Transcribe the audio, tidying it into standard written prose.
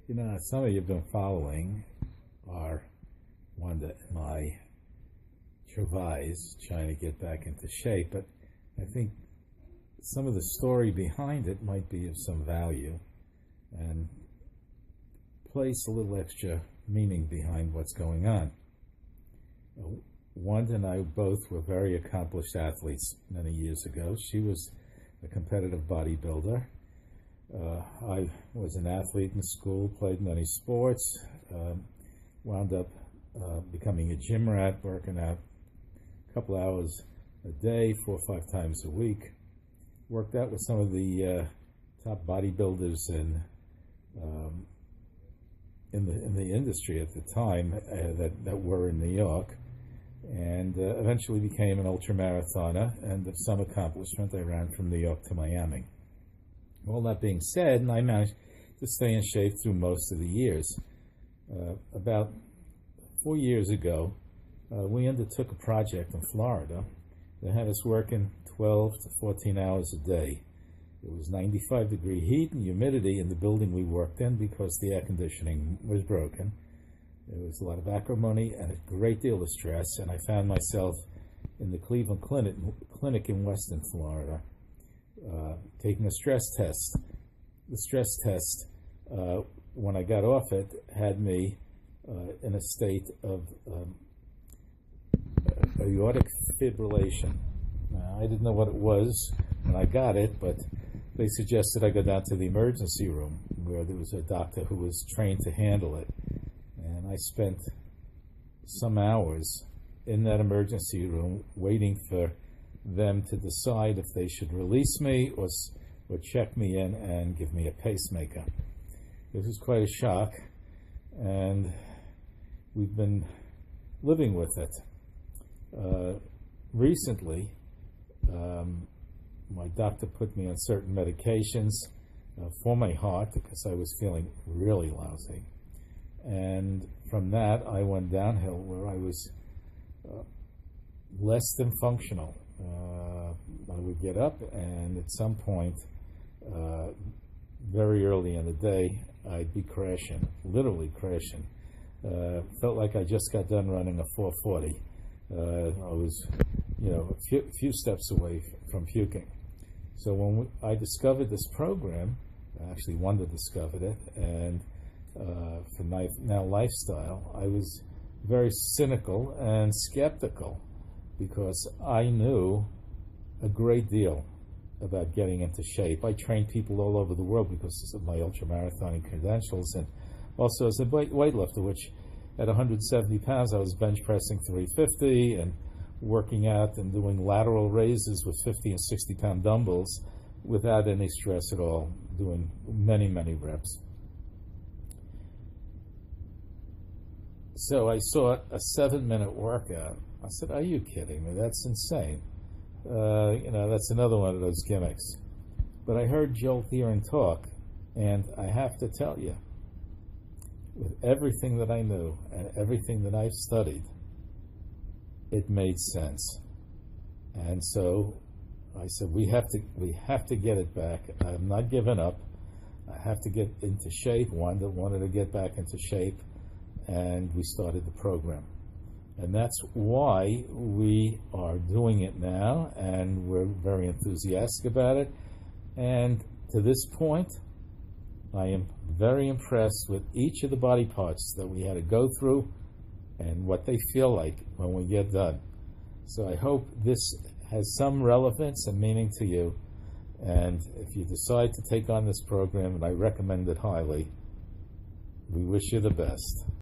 Some of you have been following our Wanda and my travails trying to get back into shape, but I think some of the story behind it might be of some value and place a little extra meaning behind what's going on. Wanda and I both were very accomplished athletes many years ago. She was a competitive bodybuilder. I was an athlete in school, played many sports, wound up becoming a gym rat, working out a couple hours a day, 4 or 5 times a week. Worked out with some of the top bodybuilders in the industry at the time that were in New York, and eventually became an ultramarathoner, and of some accomplishment, I ran from New York to Miami. All that being said, and I managed to stay in shape through most of the years. About 4 years ago, we undertook a project in Florida that had us working 12 to 14 hours a day. It was 95-degree heat and humidity in the building we worked in because the air conditioning was broken. There was a lot of acrimony and a great deal of stress, and I found myself in the Cleveland Clinic in Western Florida, taking a stress test. The stress test, when I got off it, had me in a state of aortic fibrillation. Now, I didn't know what it was when I got it, but they suggested I go down to the emergency room where there was a doctor who was trained to handle it. And I spent some hours in that emergency room waiting for them to decide if they should release me or check me in and give me a pacemaker. This was quite a shock, and we've been living with it. Recently, my doctor put me on certain medications for my heart because I was feeling really lousy. And from that, I went downhill where I was less than functional. I would get up, and at some point, very early in the day, I'd be crashing, literally crashing. Felt like I just got done running a 440. I was, a few steps away from puking. So when I discovered this program, actually Wanda discovered it, and for Now Lifestyle, I was very cynical and skeptical because I knew a great deal about getting into shape. I trained people all over the world because of my ultramarathoning credentials, and also as a weightlifter, which at 170 pounds I was bench pressing 350 and working out and doing lateral raises with 50 and 60 pound dumbbells without any stress at all, doing many, many reps. So I saw a 7-minute workout. I said, "Are you kidding me? That's insane." That's another one of those gimmicks. But I heard Joel Theron talk, and I have to tell you, with everything that I knew and everything that I've studied, it made sense. And so I said, we have to get it back. I'm not giving up. I have to get into shape. Wanda wanted to get back into shape, and we started the program. And that's why we are doing it now, and we're very enthusiastic about it. And to this point, I am very impressed with each of the body parts that we had to go through and what they feel like when we get done. So I hope this has some relevance and meaning to you. And if you decide to take on this program, and I recommend it highly, we wish you the best.